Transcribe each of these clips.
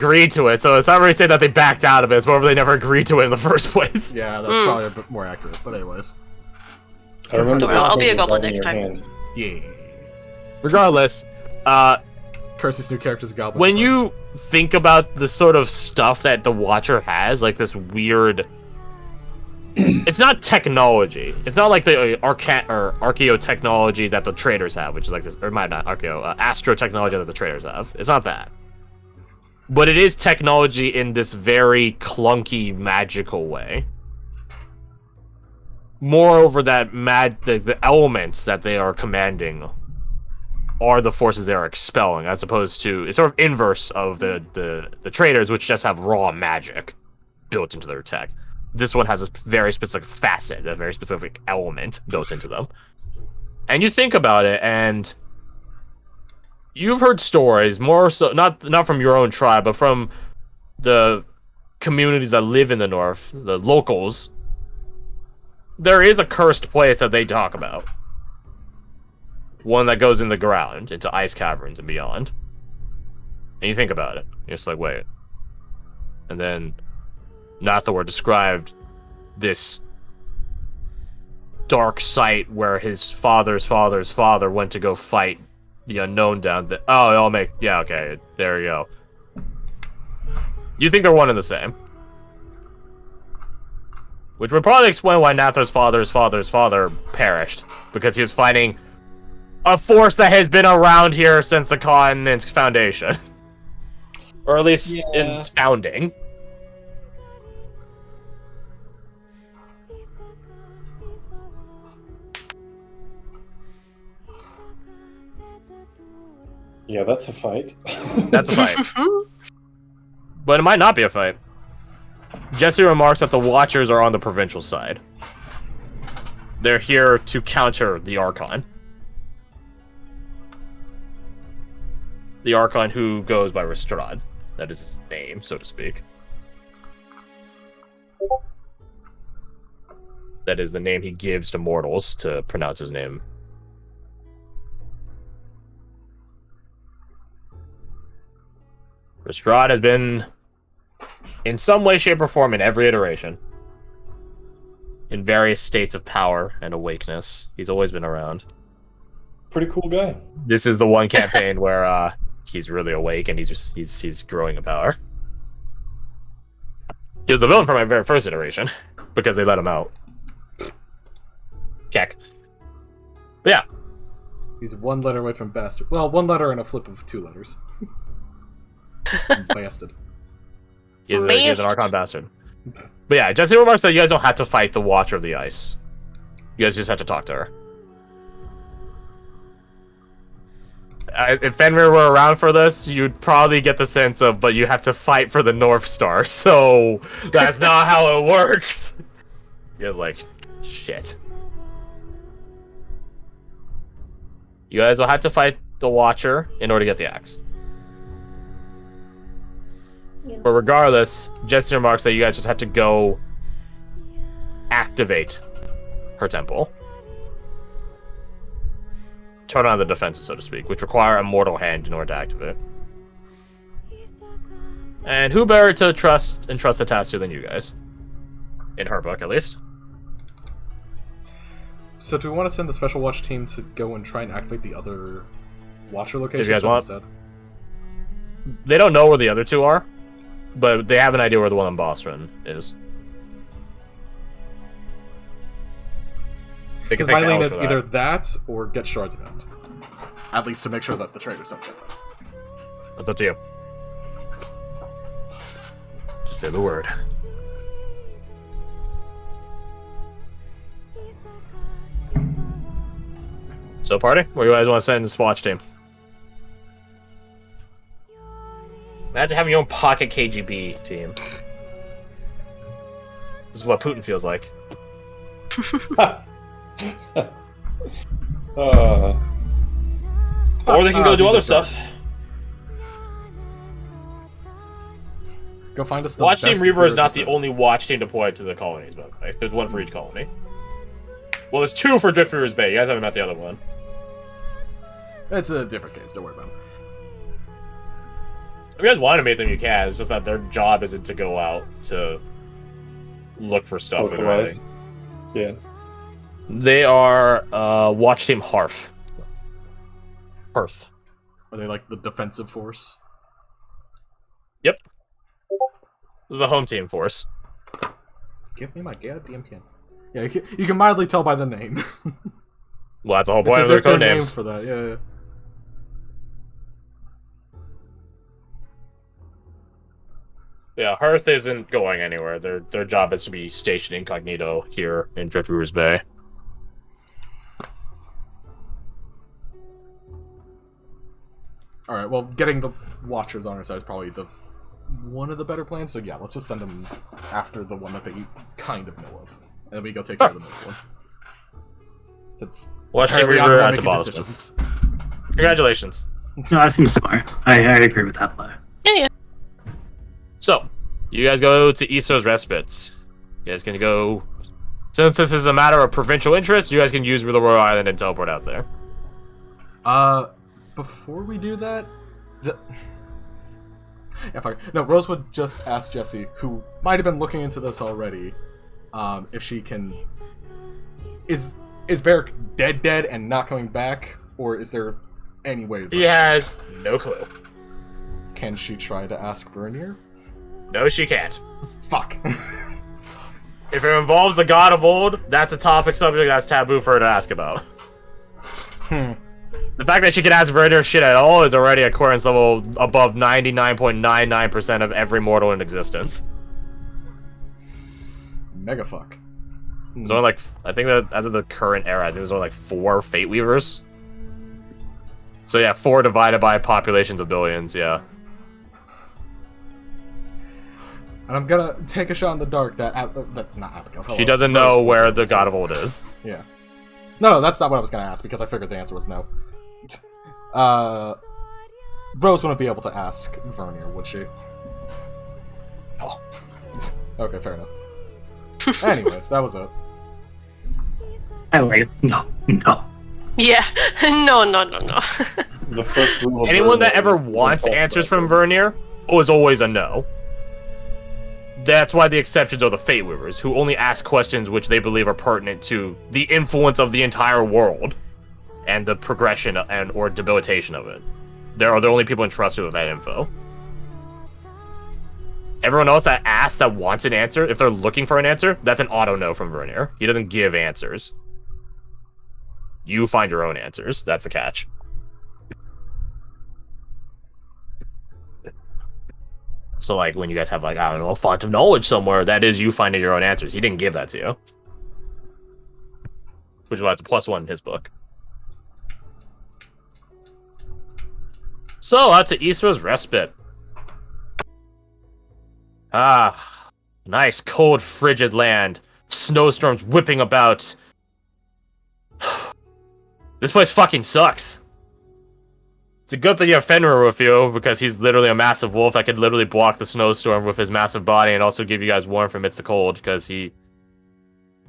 agreed to it, so it's not really saying that they backed out of it. It's more they never agreed to it in the first place. Yeah, that's probably a bit more accurate. But anyways, I remember I'll be a goblin next time. hand. yeah. Regardless, Curse's new character's a goblin. when you think about the sort of stuff that the Watcher has, like this weird... it's not technology. It's not like the archaeo technology that the traders have, which is like this, or not archaeo, astro technology that the traders have. It's not that. But it is technology in this very clunky, magical way. Moreover, that the elements that they are commanding are the forces they are expelling, as opposed to it's sort of inverse of the traders, which just have raw magic built into their tech. This one has a very specific facet, a very specific element built into them. And you think about it, and you've heard stories, more so not from your own tribe, but from the communities that live in the north, the locals. There is a cursed place that they talk about. One that goes in the ground, into ice caverns and beyond. And you think about it. You're just like, wait. And then Nathor described this dark site where his father's father's father went to go fight the unknown down there. Oh, it all make... Yeah, okay. There you go. You think they're one and the same. Which would probably explain why Nathor's father's father's father perished. Because he was fighting a force that has been around here since the continent's foundation. Or at least in its founding. Yeah, that's a fight. That's a fight. But it might not be a fight. Jesse remarks that the Watchers are on the provincial side. They're here to counter the Archon. The Archon who goes by Restrad. That is his name, so to speak. That is the name he gives to mortals to pronounce his name. Restrad has been, in some way, shape, or form, in every iteration. In various states of power and awakeness. He's always been around. Pretty cool guy. This is the one campaign where he's really awake and he's growing in power. He was a villain from my very first iteration because they let him out. Keck. But yeah. He's one letter away from bastard. Well, one letter and a flip of 2 letters. Bastard. He's an Archon bastard. But yeah, Jesse remarks that you guys don't have to fight the Watcher of the Ice. You guys just have to talk to her. If Fenrir were around for this, you'd probably get the sense of, but you have to fight for the North Star, so that's not how it works. You guys like, shit. You guys will have to fight the Watcher in order to get the axe. Yeah. But regardless, Jesse remarks that you guys just have to go activate her temple. Turn on the defenses, so to speak, which require a mortal hand in order to activate. And who better to trust the task to than you guys? In her book, at least. So do we want to send the Special Watch team to go and try and activate the other Watcher locations guys want. instead? They don't know where the other two are, but they have an idea where the one in Boston is. Because my lane is either that or get Shards event. At least to make sure that the traders don't get it. That's up to you. Just say the word. So, party? Where do you guys want to send this watch team? Imagine having your own pocket KGB team. This is what Putin feels like. Or they can go do other stuff. Go find us the Watch Team best Reaver is recruiter not to the do. only watch team deployed to the colonies, by the way. There's one for each colony. Well, there's 2 for Drift Reaver's Bay. You guys haven't met the other one. It's a different case, don't worry about it. If you guys want to meet them, you can. It's just that their job isn't to go out to look for stuff. Socialize. Yeah. They are watch team Hearth. Hearth. Are they like the defensive force? Yep. The home team force. Give me my goddamn can. Yeah, you can mildly tell by the name. Well, that's the whole It's point as of their if their code names names. for that. Yeah. Yeah, Hearth isn't going anywhere. Their job is to be stationed incognito here in Driftweaver's Bay. All right. Well, getting the Watchers on our side is probably one of the better plans. So yeah, let's just send them after the one that they kind of know of, and then we go take care of the middle one. Since Watch team apparently I'm the Reaver one at the making Boston. decisions. Congratulations. No, that seems smart. I agree with that play. Yeah. So, you guys go to Isso's Respite. You guys can go... Since this is a matter of provincial interest, you guys can use the Royal Island and teleport out there. Before we do that... Yeah, fine. No, Rose would just ask Jessie, who might have been looking into this already, if she can... Is Varric dead and not coming back? Or is there any way... He has no clue. Can she try to ask Vernier? No, she can't. Fuck. If it involves the God of Old, that's a topic subject that's taboo for her to ask about. The fact that she can ask Vernier shit at all is already a clearance level above 99.99% of every mortal in existence. Mega fuck. There's only like, I think that as of the current era, I think there's only like 4 Fate Weavers. So yeah, 4 divided by populations of billions, yeah. And I'm gonna take a shot in the dark that not Abigail. She doesn't know where the God of Old is. Yeah. No, that's not what I was gonna ask because I figured the answer was no. Rose wouldn't be able to ask Vernier, would she? No. Okay, fair enough. Anyways, that was it. I like it. No. Yeah. No. The first rule of Anyone that Vernier ever is wants don't talk answers about from it. Vernier is always a no. That's why the exceptions are the Fate Weavers, who only ask questions which they believe are pertinent to the influence of the entire world and the progression and or debilitation of it. They are the only people entrusted with that info. Everyone else that asks, that wants an answer, if they're looking for an answer, that's an auto no from Vernier. He doesn't give answers. You find your own answers. That's the catch. So, like, when you guys have, like, I don't know, a font of knowledge somewhere, that is you finding your own answers. He didn't give that to you. Which is why it's a +1 in his book. So, out to Isra's Respite. Ah, nice, cold, frigid land. Snowstorms whipping about. This place fucking sucks. It's a good thing you have Fenrir with you, because he's literally a massive wolf that could literally block the snowstorm with his massive body and also give you guys warmth amidst the cold, because he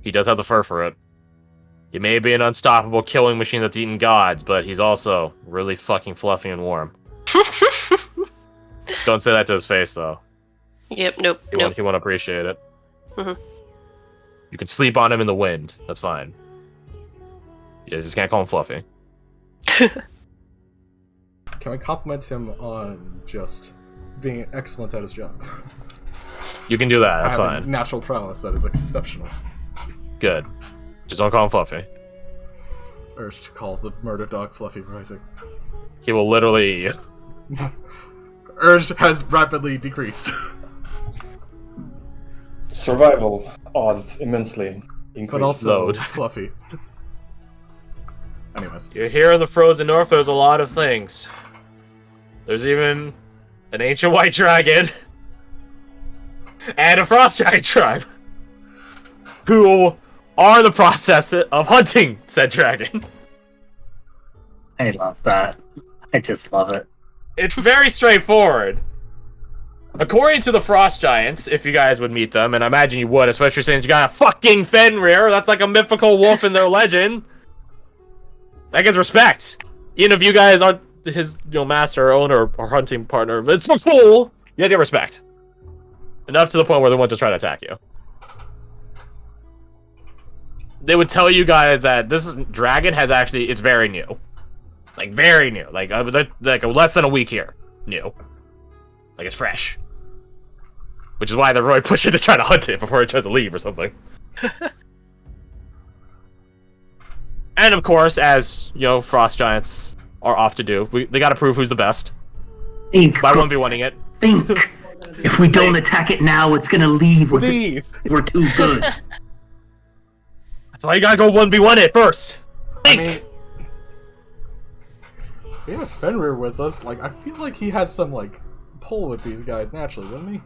does have the fur for it. He may be an unstoppable killing machine that's eating gods, but he's also really fucking fluffy and warm. Don't say that to his face, though. Yep. Nope. He won't appreciate it. Mhm. You can sleep on him in the wind. That's fine. You just can't call him fluffy. Can we compliment him on just being excellent at his job? You can do that. That's Having fine. Natural prowess that is exceptional. Good. Just don't call him fluffy. Urged to call the murder dog Fluffy Rising. He will literally... Urge has rapidly decreased. Survival odds immensely increased. But also Load. Fluffy. Anyways. You're here in the frozen north, there's a lot of things. There's even an ancient white dragon and a frost giant tribe who are in the process of hunting said dragon. I love that. I just love it. It's very straightforward. According to the frost giants, if you guys would meet them, and I imagine you would, especially since you got a fucking Fenrir, that's like a mythical wolf in their legend. That gets respect. Even if you guys his master or owner or hunting partner. It's so cool. You have to get respect. Enough to the point where they want to try to attack you. They would tell you guys that this dragon has actually, it's very new. Like, very new. Like less than a week here. New. Like, it's fresh. Which is why they're really pushing to try to hunt it before it tries to leave or something. And of course, as, frost giants are off to do, they gotta prove who's the best. Think. By 1v1ing it. Think. If we don't attack it now, it's gonna leave. We're too good. That's why you gotta go 1v1 it first. Think. I mean, we have Fenrir with us. Like, I feel like he has some, like, pull with these guys naturally, wouldn't he?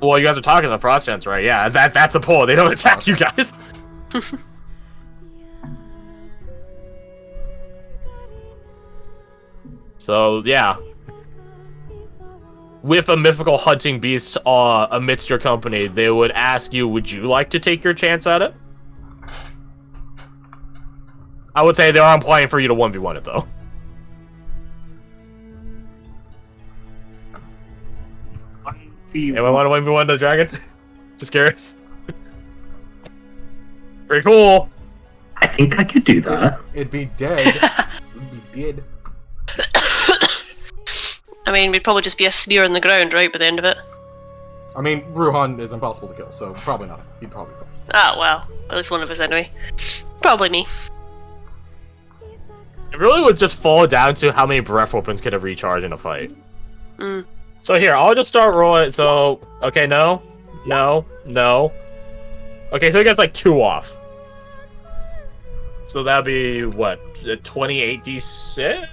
Well, you guys are talking to the frost giants, right? Yeah, that's the pull. They don't attack you guys. So, yeah. With a mythical hunting beast amidst your company, they would ask you, would you like to take your chance at it? I would say they are implying for you to 1v1 it, though. Anyone want to 1v1 the dragon? Just curious. Pretty cool. I think I could do that. It'd be dead. It'd be dead. I mean, we'd probably just be a spear in the ground, right, by the end of it. I mean, Ruhan is impossible to kill, so probably not. He'd probably fall. Ah, well. At least one of us, anyway. Probably me. It really would just fall down to how many breath weapons could have recharged in a fight. Mm. So here, I'll just start rolling. So, okay, no. Okay, so he gets like 2 off. So that'd be, what, 28 d6?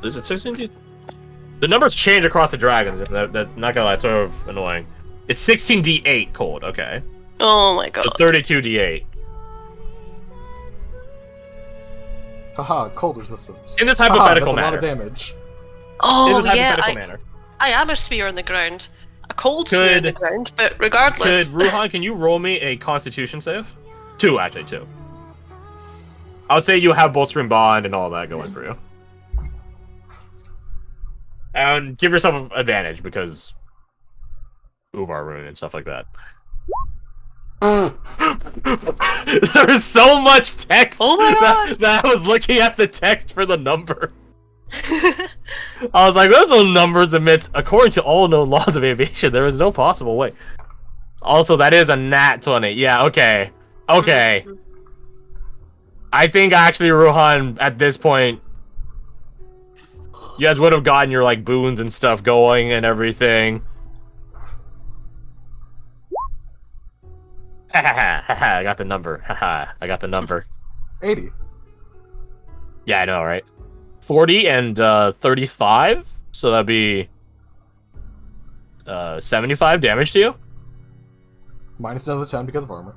Is it 16 d6? The numbers change across the dragons, not gonna lie, it's sort of annoying. It's 16 d8 cold, okay. Oh my god. So 32 d8. Haha, cold resistance. In this hypothetical that's a manner. lot of damage. Oh, in this yeah, hypothetical manner. I am a spear in the ground. A cold spear in the ground, but regardless... Could Ruhan, can you roll me a Constitution save? 2, actually, 2. I would say you have Bolstering Bond and all that going for you. And give yourself an advantage, because... Uvar Rune and stuff like that. There's so much text Oh my gosh. that I was looking at the text for the number. I was like, those are numbers amidst, according to all known laws of aviation, there is no possible way. Also, that is a nat 20. Yeah, okay. Okay. I think actually, Ruhan, at this point, you guys would have gotten your, like, boons and stuff going and everything. Haha, I got the number. Haha, I got the number. 80. Yeah, I know, right? 40 and 35, so that'd be 75 damage to you. Minus another 10 because of armor.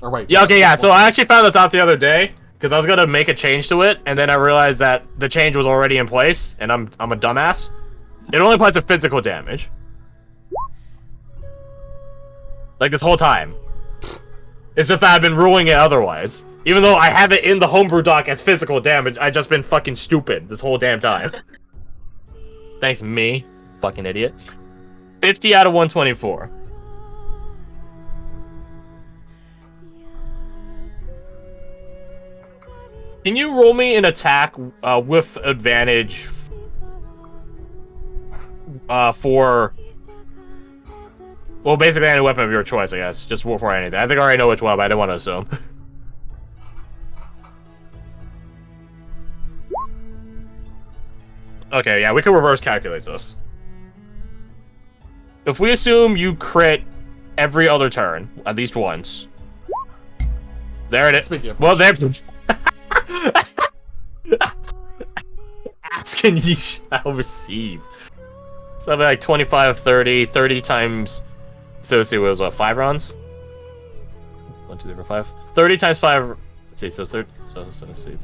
Or wait. Yeah, okay, yeah. So I actually found this out the other day because I was gonna make a change to it, and then I realized that the change was already in place, and I'm a dumbass. It only applies to physical damage. Like this whole time. It's just that I've been ruling it otherwise. Even though I have it in the homebrew doc as physical damage, I've just been fucking stupid this whole damn time. Thanks, me. Fucking idiot. 50 out of 124. Can you roll me an attack with advantage for... Well, basically any weapon of your choice, I guess. Just for anything. I think I already know which one, but I didn't want to assume. Okay, yeah, we can reverse calculate this. If we assume you crit every other turn, at least once. There it is. Speaking of well, there. Ask and ye shall receive. So that'd be like 25, 30, 30 times. So let's see, it was what, 5 rounds? 1, 2, 3, 4, 5. 30 times 5. Let's see, so 30. So let's see,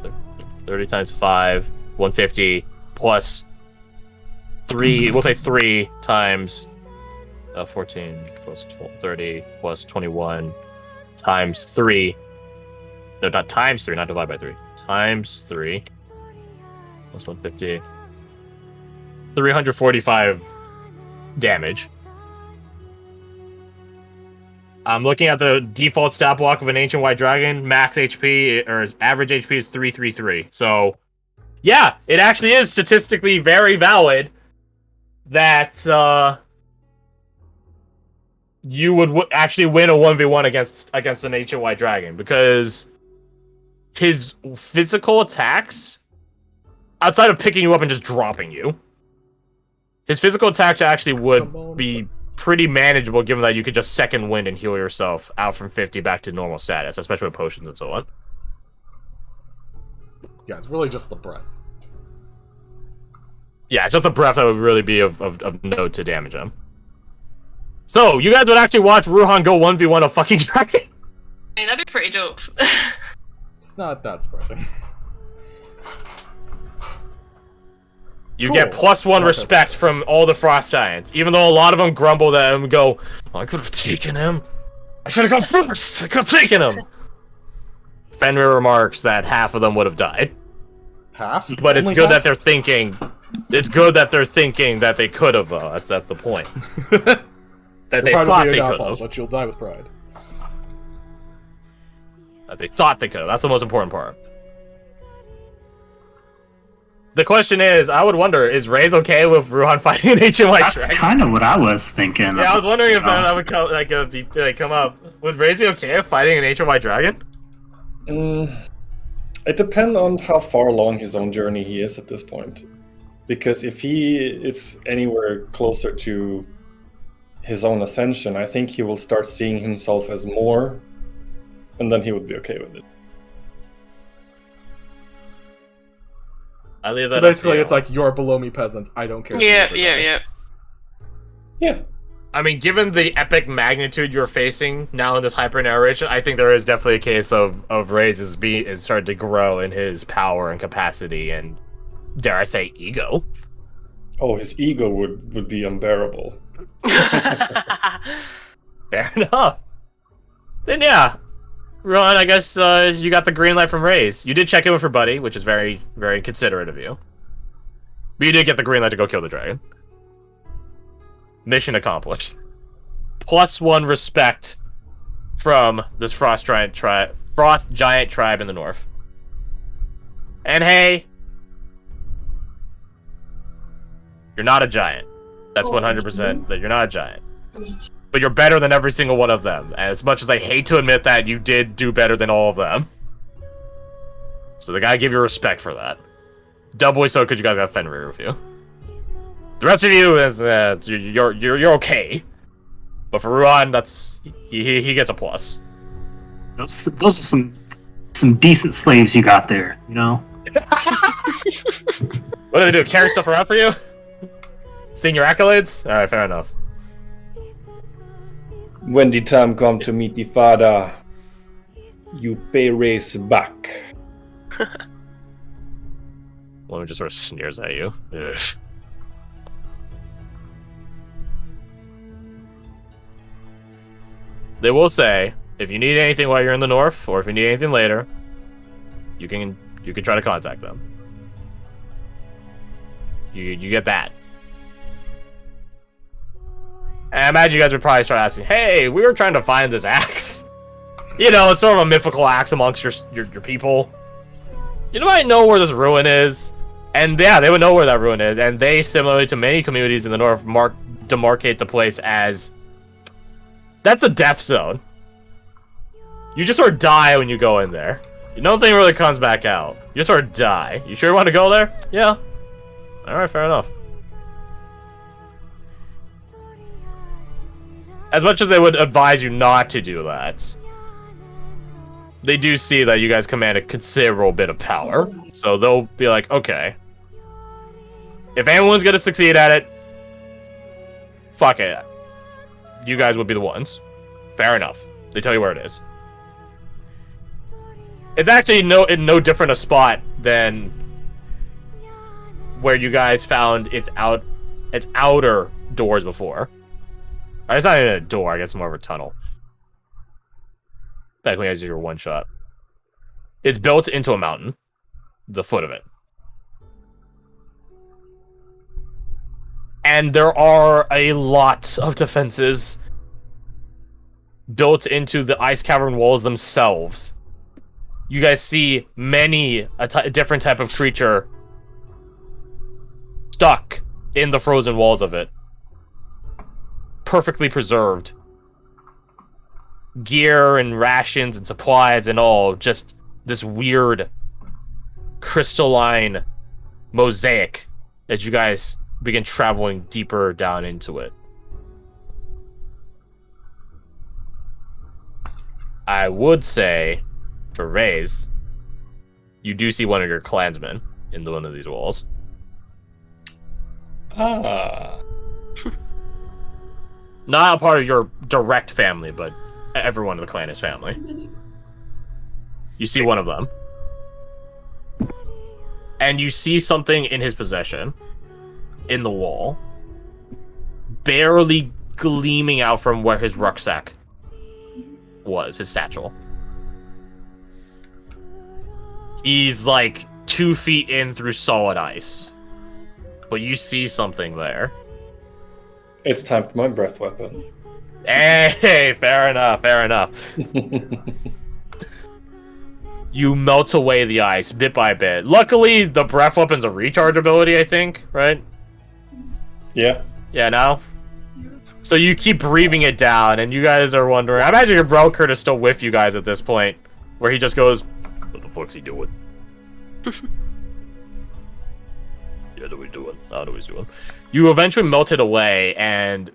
30 times 5, 150 plus 3. We'll say 3 times 14 plus 12, 30 plus 21 times 3. No, not times 3, not divided by 3. Times 3. Plus 150. 345 damage. I'm looking at the default stat block of an Ancient White Dragon. Max HP, or average HP is 333. So, yeah, it actually is statistically very valid that you would actually win a 1v1 against an Ancient White Dragon, because his physical attacks, outside of picking you up and just dropping you, his physical attacks actually would be pretty manageable, given that you could just second wind and heal yourself out from 50 back to normal status, especially with potions and so on. Yeah, it's really just the breath. Yeah, it's just the breath that would really be of note to damage him. So, you guys would actually watch Ruhan go 1v1 a fucking dragon? I mean, that'd be pretty dope. It's not that surprising. You Cool. get +1 respect from all the Frost Giants, even though a lot of them grumble at him and go, oh, I could have taken him. I should have gone first. I could have taken him. Fenrir remarks that half of them would have died. Half? But it's Only good half? that they're thinking. It's good that they're thinking that they could have, though. That's the point. That they Pride will thought be they your could downfall, have. but you'll die with pride. That they thought they could have. That's the most important part. The question is, I would wonder, is Ray's okay with Ruhan fighting an Ancient White That's Dragon? kind of what I was thinking. Yeah, I was wondering if that would come, come up. Would Ray's be okay with fighting an Ancient White Dragon? It depends on how far along his own journey he is at this point. Because if he is anywhere closer to his own ascension, I think he will start seeing himself as more, and then he would be okay with it. I leave that So up to basically, you. it's like, you're below me, peasant. I don't care. if you Yeah, ever yeah, die. yeah. Yeah. I mean, given the epic magnitude you're facing now in this hyper narration, I think there is definitely a case of Ray's is starting to grow in his power and capacity and, dare I say, ego. Oh, his ego would be unbearable. Fair enough. Then yeah, Ron, I guess you got the green light from Ray's. You did check in with her buddy, which is very, very considerate of you. But you did get the green light to go kill the dragon. Mission accomplished. +1 respect from this Frost Giant tribe in the north. And hey, you're not a giant. That's 100% that you're not a giant. But you're better than every single one of them. And as much as I hate to admit that, you did do better than all of them. So they gotta give you respect for that. Doubly so because you guys got Fenrir with you. The rest of you is you're okay. But for Ruan, that's he gets a plus. Those are some decent slaves you got there, you know? What do they do? Carry stuff around for you? Seeing your accolades? Alright, fair enough. When the time come to meet the father, you pay race back. Woman just sort of sneers at you. Ugh. They will say, if you need anything while you're in the north, or if you need anything later, you can try to contact them. You get that. And I imagine you guys would probably start asking, hey, we were trying to find this axe. You know, it's sort of a mythical axe amongst your people. You might know where this ruin is. And yeah, they would know where that ruin is. And they, similarly to many communities in the north, demarcate the place as... That's a death zone. You just sort of die when you go in there. Nothing really comes back out. You just sort of die. You sure you want to go there? Yeah. Alright, fair enough. As much as they would advise you not to do that, they do see that you guys command a considerable bit of power. So they'll be like, okay, if anyone's gonna succeed at it, fuck it. You guys would be the ones. Fair enough. They tell you where it is. It's actually no different a spot than where you guys found its outer doors before. It's not even a door, I guess it's more of a tunnel. Back when you guys did your one shot. It's built into a mountain, the foot of it. And there are a lot of defenses built into the ice cavern walls themselves. You guys see many different type of creature stuck in the frozen walls of it. Perfectly preserved. Gear and rations and supplies and all. Just this weird crystalline mosaic as you guys begin traveling deeper down into it. I would say, for Raze, you do see one of your clansmen in one of these walls. Ah. Not a part of your direct family, but everyone in the clan is family. You see one of them. And you see something in his possession, in the wall, barely gleaming out from where his rucksack was, his satchel. He's like 2 feet in through solid ice. But you see something there. It's time for my breath weapon. Hey, fair enough, fair enough. You melt away the ice bit by bit. Luckily, the breath weapon's a recharge ability, I think, right? Yeah. Yeah, now? So you keep breathing it down, and you guys are wondering. I imagine your bro Kurt is still with you guys at this point, where he just goes, "What the fuck's he doing?" Yeah, what are we doing? I don't know what he's doing. You eventually melt it away, and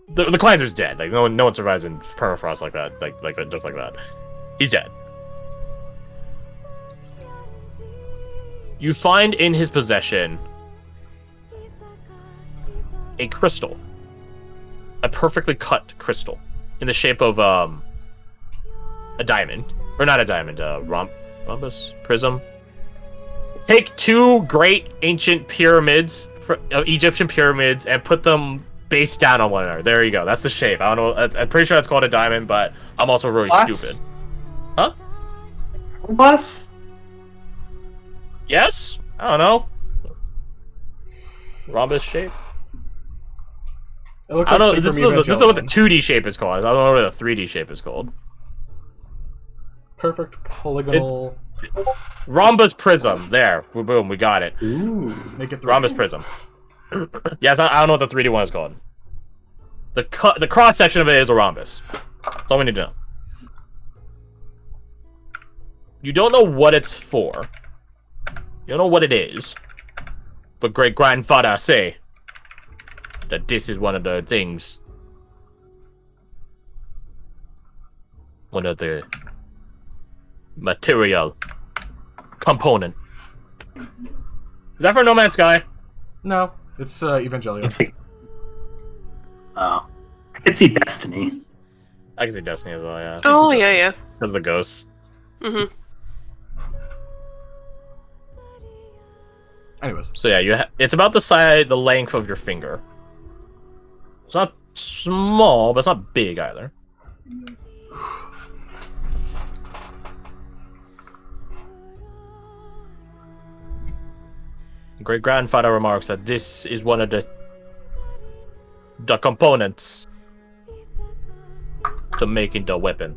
the climber's dead. Like no one survives in permafrost like that. Like just like that. He's dead. You find in his possession a crystal. A perfectly cut crystal. In the shape of a diamond. Or not a diamond, rhombus? Prism? Take 2 great ancient pyramids, Egyptian pyramids, and put them face down on one another. There you go. That's the shape. I don't know. I'm pretty sure that's called a diamond, but I'm also really stupid. Huh? Bus? Yes? I don't know. Rhombus shape? It looks I don't know. like This is what the 2D shape is called. I don't know what the 3D shape is called. Perfect polygonal. Rhombus prism. There. Boom. We got it. Ooh. Make it 3D. Rhombus prism. Yes, I don't know what the 3D one is called. The cross section of it is a rhombus. That's all we need to know. You don't know what it's for. You don't know what it is. But great grandfather say that this is one of the things. One of the material component. Is that for No Man's Sky? No, it's Evangelion. It's like, oh, I could see Destiny. I can see Destiny as well, yeah. Oh, yeah. Because of the ghosts. Mm-hmm. Anyways. So yeah, it's about the length of your finger. It's not small, but it's not big either. Great grandfather remarks that this is one of the components to making the weapon.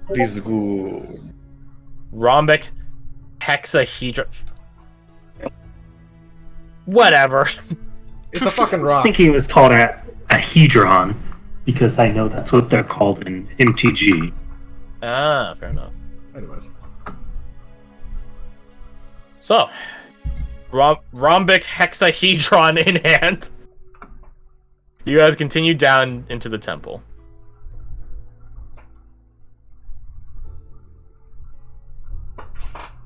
This is good. Rhombic hexahedron. Whatever. It's a fucking I was rock. thinking it was called a hedron, because I know that's what they're called in MTG. Ah, fair enough. Anyways. So, rhombic hexahedron in hand. You guys continue down into the temple.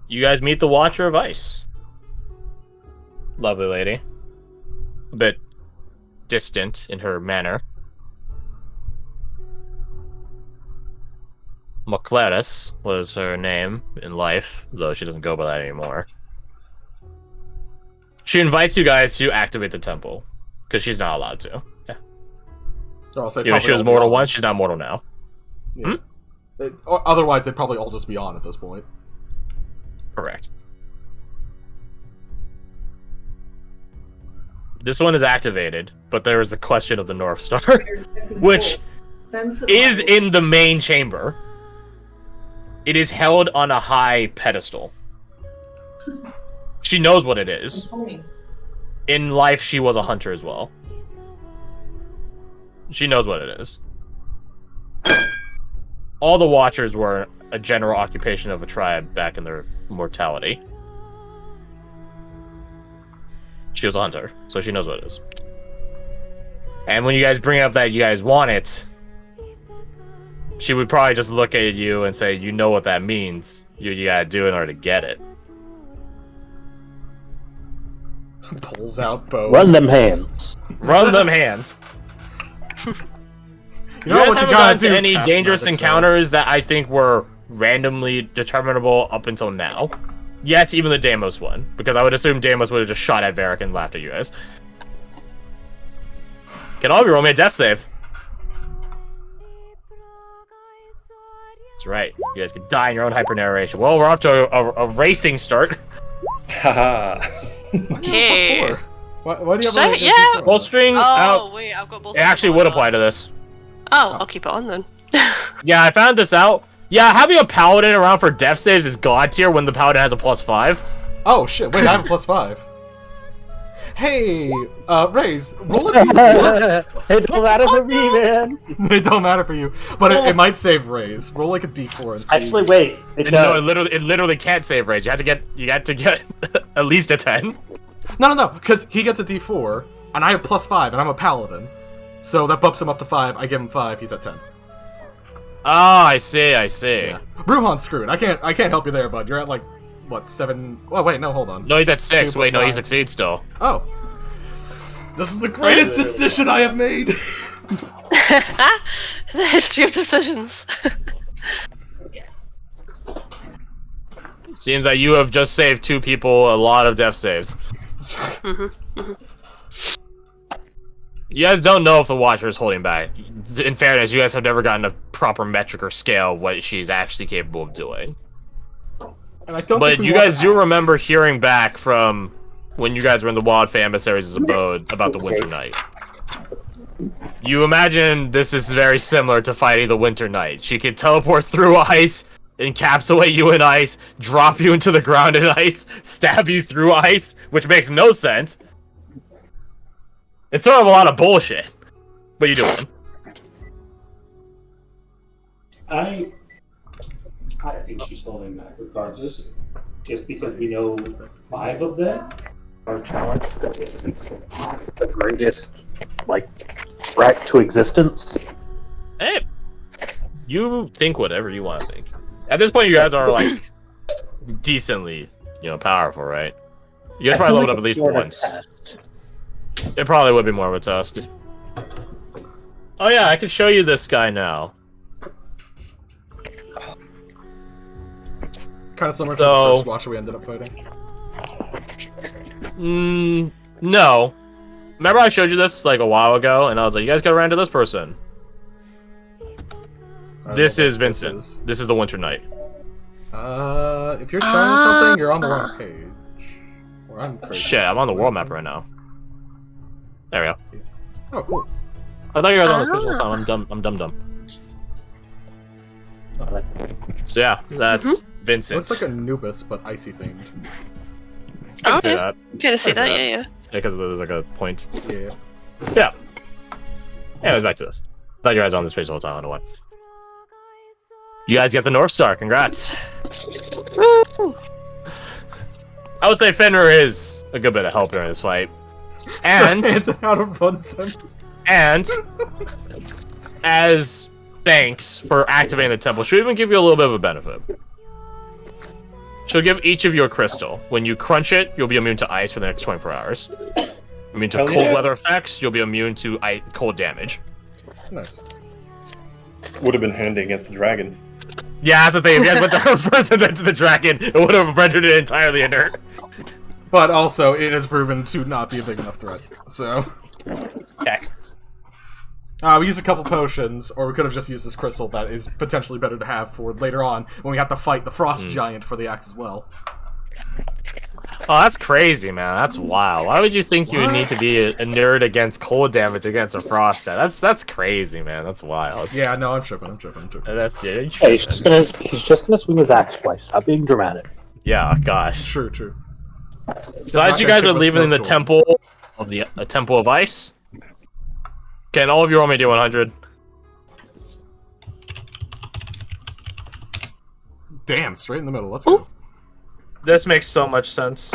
You guys meet the Watcher of Ice. Lovely lady. A bit distant in her manner. Maclaris was her name in life, though she doesn't go by that anymore. She invites you guys to activate the temple, because she's not allowed to. Yeah. So I'll say Even if she was probably mortal all- once, she's not mortal now. Yeah. Or otherwise, they'd probably all just be on at this point. Correct. This one is activated, but there is the question of the North Star, which is in the main chamber. It is held on a high pedestal. She knows what it is. In life, she was a hunter as well. She knows what it is. All the Watchers were a general occupation of a tribe back in their mortality. She was a hunter, so she knows what it is. And when you guys bring up that you guys want it, she would probably just look at you and say, you know what that means. You gotta do in order to get it. Pulls out bow. Run them hands. Run them hands. You know guys what you haven't gotta gotten do? to any Cast dangerous magic encounters that I think were randomly determinable up until now. Yes, even the Deimos one, because I would assume Deimos would have just shot at Varric and laughed at you guys. Can all of you roll me a death save? That's right. You guys could die in your own hyper-narration. Well, we're off to a racing start. Haha. Okay. Why do you Should I- have a yeah. Full string Oh, out. wait, I've got both. It actually would apply to this. Oh, I'll keep it on then. Yeah, I found this out. Yeah, having a paladin around for death saves is god tier when the paladin has a +5. Oh shit! Wait, I have a +5. Hey, Raze, roll a d4. It don't matter for me, man. It don't matter for you, but it might save Raze. Roll like a d4 and see. Actually, wait. It No, does. it literally can't save rage. You have to get at least a 10. No, because he gets a d4, and I have +5, and I'm a paladin, so that bumps him up to 5. I give him 5. He's at 10. Oh, I see. Yeah. Bruhan's screwed. I can't help you there, bud. You're at like what 7? Oh wait, no, hold on. No, he's at 6. 2 Wait, no, he 5. succeeds still. Oh, this is the greatest decision I have made. The history of decisions. Seems that you have just saved 2 people a lot of death saves. You guys don't know if the Watcher is holding back. In fairness, you guys have never gotten a proper metric or scale of what she's actually capable of doing. And I don't But think we you want guys to do ask. remember hearing back from when you guys were in the Wild Emissaries' abode about the Winter Night. You imagine this is very similar to fighting the Winter Night. She can teleport through ice, encapsulate you in ice, drop you into the ground in ice, stab you through ice, which makes no sense. It's sort of a lot of bullshit. But you do it. I think she's holding back regardless. Just because we know 5 of them are challenged. The greatest, like, threat to existence. Hey, you think whatever you want to think. At this point, you guys are, like, decently, powerful, right? You guys probably leveled up at least once. It probably would be more of a test. Oh yeah, I can show you this guy now. Kind of similar to So- the first Watcher we ended up fighting. No. Remember I showed you this like a while ago, and I was like, you guys gotta run into this person. I don't This know is what Vincent. is. This is the Winter Knight. If you're showing something, you're on the wrong page. Or I'm crazy. Shit, I'm on the world map right now. There we go. Oh, cool. I thought you guys were on the special time. I'm dumb. So yeah, that's Vincent. Looks like a Nubis, but icy themed. I can Oh, see yeah. that. Can I see I that? see that. Yeah. Yeah, because there's like a point. Yeah. Yeah. Anyways, back to this. I thought you guys were on this page the whole time. I don't know why. You guys get the North Star. Congrats. Woo! I would say Fenrir is a good bit of help during this fight. And It's how to run them. and as thanks for activating the temple, she'll even give you a little bit of a benefit. She'll give each of you a crystal. When you crunch it, you'll be immune to ice for the next 24 hours. Immune to Hell cold yeah. weather effects, you'll be immune to cold damage. Nice. Would have been handy against the dragon. Yeah, that's the thing. If you guys went to her first and then to the dragon, it would have rendered it entirely inert. But also, it has proven to not be a big enough threat. So, Heck. We used a couple potions, or we could have just used this crystal that is potentially better to have for later on when we have to fight the frost giant for the axe as well. Oh, that's crazy, man. That's wild. Why would you think you would need to be a nerd against cold damage against a frost giant? That's crazy, man. That's wild. Yeah, no, I'm tripping. That's yeah. Hey, he's just gonna swing his axe twice. Stop being dramatic. Yeah, gosh. True. So as you guys are leaving the temple of the temple of ice, can all of you roll me D100? Damn, straight in the middle. Let's go. This makes so much sense.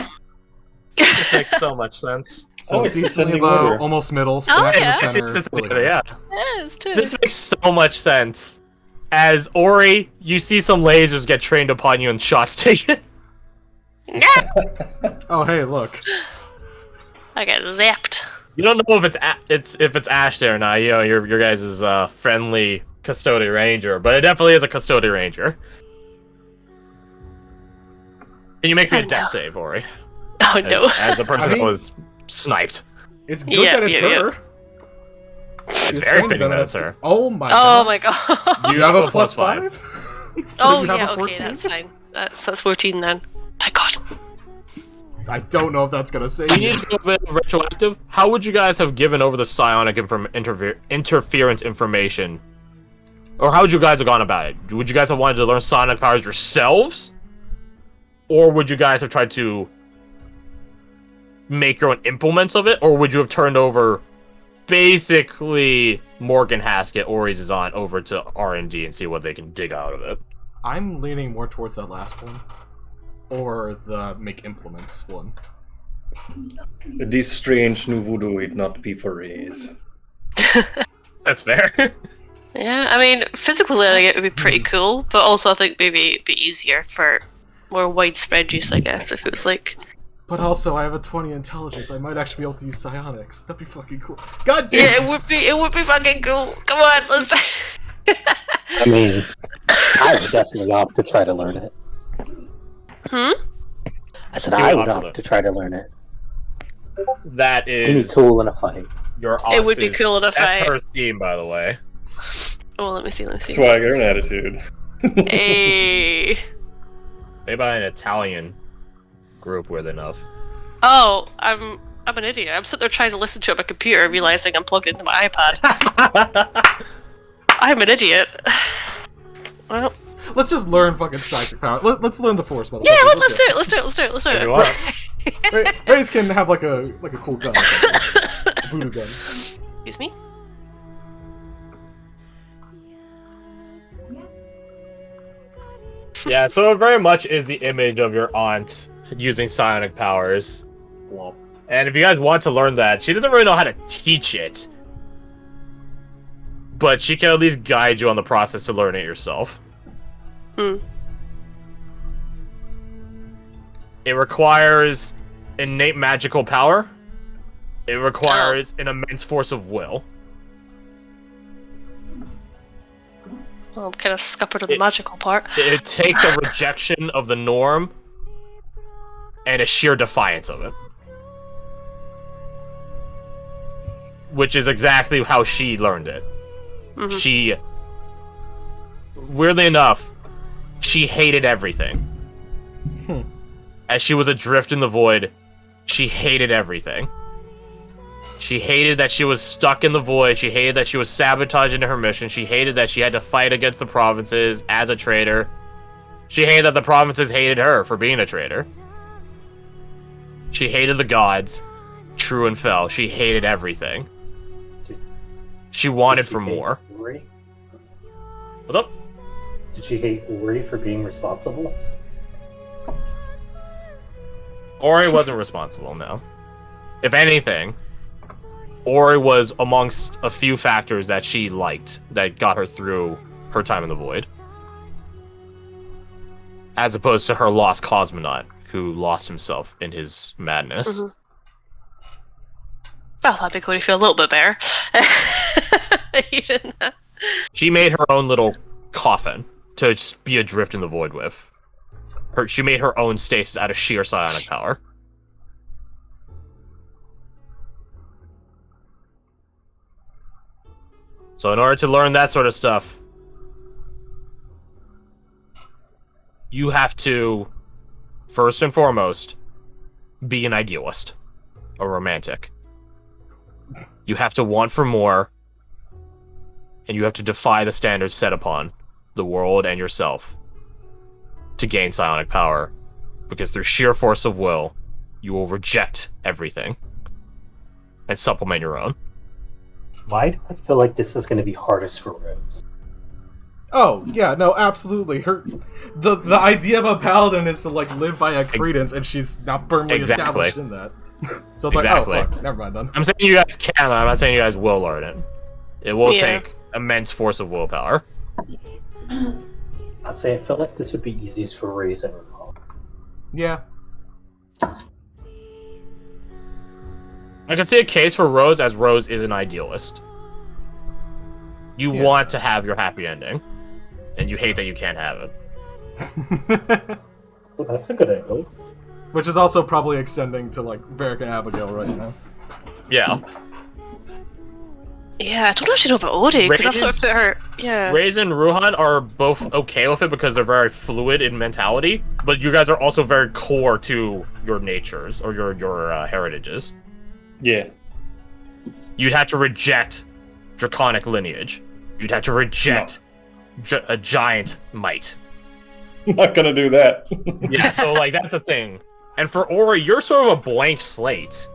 This makes so much sense. So it's decently descending low, order. almost middle, smack in yeah. the center. It's really really, yeah. Yes, too. This makes so much sense. As Ori, you see some lasers get trained upon you and shots taken. Oh, hey, look. I got zapped. You don't know if it's Ash there or not. You know your guys' friendly custodian ranger, but it definitely is a custodian ranger. Can you make me a death save, Ori? Oh no. As the person I mean- that was sniped. It's good Yeah, that it's yeah, her. It's very fitting that it's her. Oh my Oh god. my god. You have a plus 5? So Oh you have yeah, a okay, 14? that's fine. That's 14 then. Thank God. I don't know if that's gonna save We you. need to do a bit of retroactive. How would you guys have given over the psionic interference information? Or how would you guys have gone about it? Would you guys have wanted to learn psionic powers yourselves? Or would you guys have tried to make your own implements of it? Or would you have turned over basically Morgan Haskett, Ori's aunt, over to R&D and see what they can dig out of it? I'm leaning more towards that last one. Or the make implements one. This strange new voodoo would not be for rays. That's fair. Yeah, I mean, physically learning it would be pretty cool, but also I think maybe it'd be easier for more widespread use, I guess, if it was like... But also, I have a 20 intelligence. I might actually be able to use psionics. That'd be fucking cool. God damn! Yeah, it would be fucking cool. Come on, let's... I mean, I would definitely opt to try to learn it. Hmm? I said You I would would opt opt to try to learn it. That is Any tool in a fight. your It would be aunt's- cool in a That's fight. her theme, by the way. Oh, let me see. Swagger and attitude. Hey. Maybe an Italian group weird enough. Oh, I'm an idiot. I'm sitting there trying to listen to it on my computer, realizing I'm plugged into my iPad. I'm an idiot. Well, Let's just learn fucking psychic power. Let's learn the force, motherfucker. yeah, let's do it. Let's do If you it. want. Rays can have like a cool gun. Or something. A voodoo gun. Excuse me? Yeah, so it very much is the image of your aunt using psionic powers. Well, And if you guys want to learn that, she doesn't really know how to teach it. But she can at least guide you on the process to learn it yourself. Hmm. It requires innate magical power. It requires an immense force of will. Well, I'm kind of scuppered on the magical part. It takes a rejection of the norm and a sheer defiance of it. Which is exactly how she learned it. Mhm. She, weirdly enough, she hated everything. As she was adrift in the void, she hated everything. She hated that she was stuck in the void. She hated that she was sabotaged into her mission. She hated that she had to fight against the provinces as a traitor. She hated that the provinces hated her for being a traitor. She hated the gods, true and fell. She hated everything. She wanted Did she for hate more. Ori? What's up? Did she hate Ori for being responsible? Ori wasn't responsible, no. If anything, Ori was amongst a few factors that she liked that got her through her time in the void. As opposed to her lost cosmonaut, who lost himself in his madness. Mhm. Well, that'd be cool to feel a little bit better. Even that. She made her own little coffin to just be adrift in the void with. She made her own stasis out of sheer psionic power. So in order to learn that sort of stuff, you have to, first and foremost, be an idealist, a romantic. You have to want for more, and you have to defy the standards set upon the world and yourself to gain psionic power, because through sheer force of will, you will reject everything and supplement your own. Why do I feel like this is going to be hardest for Rose? Oh, yeah, no, absolutely. The idea of a paladin is to, like, live by a credence, and she's not firmly Exactly. established in that. So it's Exactly. like, oh, fuck, never mind then. I'm saying you guys can, I'm not saying you guys will learn it. It will Yeah. take immense force of willpower. I'll say I feel like this would be easiest for Raisin and Paul. Yeah. I can see a case for Rose, as Rose is an idealist. You Yeah. want to have your happy ending, and you hate that you can't have it. Well, that's a good angle. Which is also probably extending to, like, Varric and Abigail right now. Yeah. Yeah, I don't actually know about Odie, because I've sort of put her... Yeah. Raiz and Ruhan are both okay with it because they're very fluid in mentality, but you guys are also very core to your natures, or your heritages. Yeah. You'd have to reject draconic lineage. You'd have to reject a giant might. I'm not gonna do that. Yeah, so, like, that's the thing. And for Ori, you're sort of a blank slate.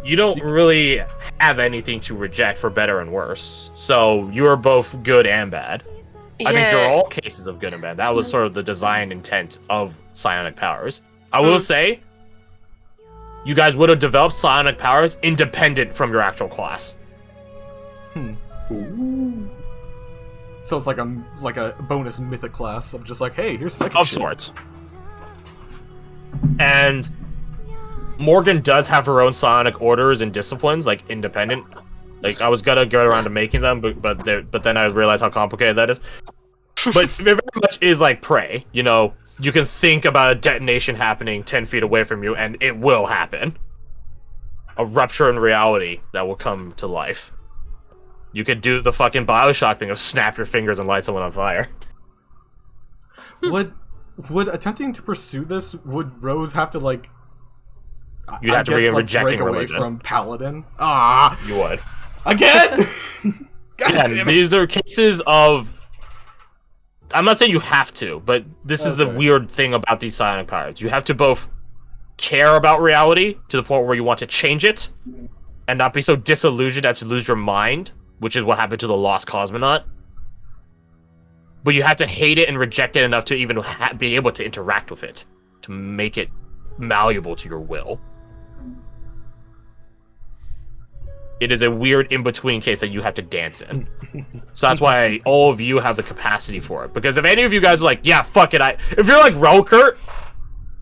You don't really have anything to reject, for better and worse. So you're both good and bad. I think you're all cases of good and bad. That was sort of the design intent of psionic powers. I will say, you guys would have developed psionic powers independent from your actual class. So it's like a bonus mythic class of just like, hey, here's second Of shit. sorts. And Morgan does have her own psionic orders and disciplines, like independent. Like, I was gonna get around to making them, but then I realized how complicated that is. But it very much is like Prey. You know, you can think about a detonation happening 10 feet away from you, and it will happen. A rupture in reality that will come to life. You could do the fucking Bioshock thing of snap your fingers and light someone on fire. Would attempting to pursue this, would Rose have to, like, You'd have to be like, rejecting break away religion. from Paladin? Ah, You would. again? God Yeah, damn it. these are cases of... I'm not saying you have to, but this is the Okay. weird thing about these psionic powers. You have to both care about reality to the point where you want to change it, and not be so disillusioned as to lose your mind, which is what happened to the Lost Cosmonaut. But you have to hate it and reject it enough to even be able to interact with it, to make it malleable to your will. It is a weird in-between case that you have to dance in. So that's why all of you have the capacity for it. Because if any of you guys are like, yeah, fuck it, if you're like Relkert,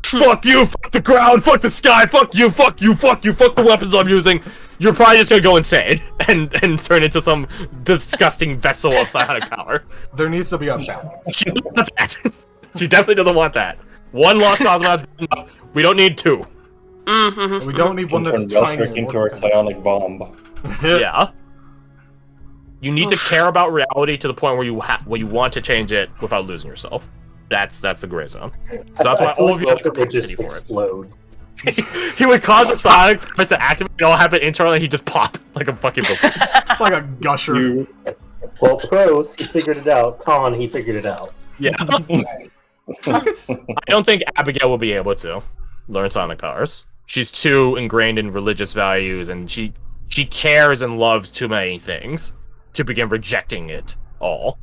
fuck you, fuck the ground, fuck the sky, fuck you, fuck you, fuck you, fuck the weapons I'm using, you're probably just gonna go insane and turn into some disgusting vessel of psionic power. There needs to be a balance. She doesn't want that. She definitely doesn't want that. One Lost Cosmonaut is enough. We don't need two. Mm-hmm. We don't need one Turn that's tiny. Velkirk and into more our psionic bomb. Yeah. You need to care about reality to the point where you want to change it without losing yourself. That's the gray zone. So that's why I feel all of you have the Velkirk would just capacity for it. explode. He would cause a sonic to activate, it all happen internally, he'd just pop like a fucking balloon. Like a gusher. You, Well, Pros, he figured it out. Con, he figured it out. Yeah. I could s- I don't think Abigail will be able to learn sonic powers. She's too ingrained in religious values, and she cares and loves too many things to begin rejecting it all.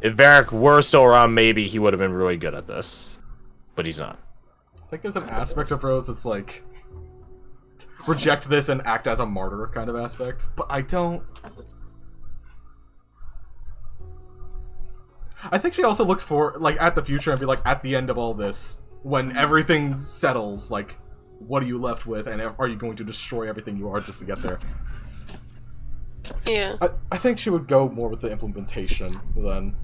If Varric were still around, maybe he would have been really good at this. But he's not. I think there's an aspect of Rose that's like reject this and act as a martyr kind of aspect, but I don't. I think she also looks for like at the future and be like, at the end of all this, when everything settles, like, what are you left with, and are you going to destroy everything you are just to get there? Yeah. I think she would go more with the implementation than.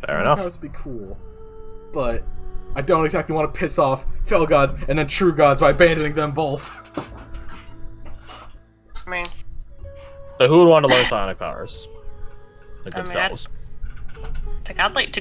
Fair enough. Powers would be cool, but I don't exactly want to piss off fellow gods and then true gods by abandoning them both. I mean, So who would want to learn psionic powers? Like I mean, themselves. I think I'd like to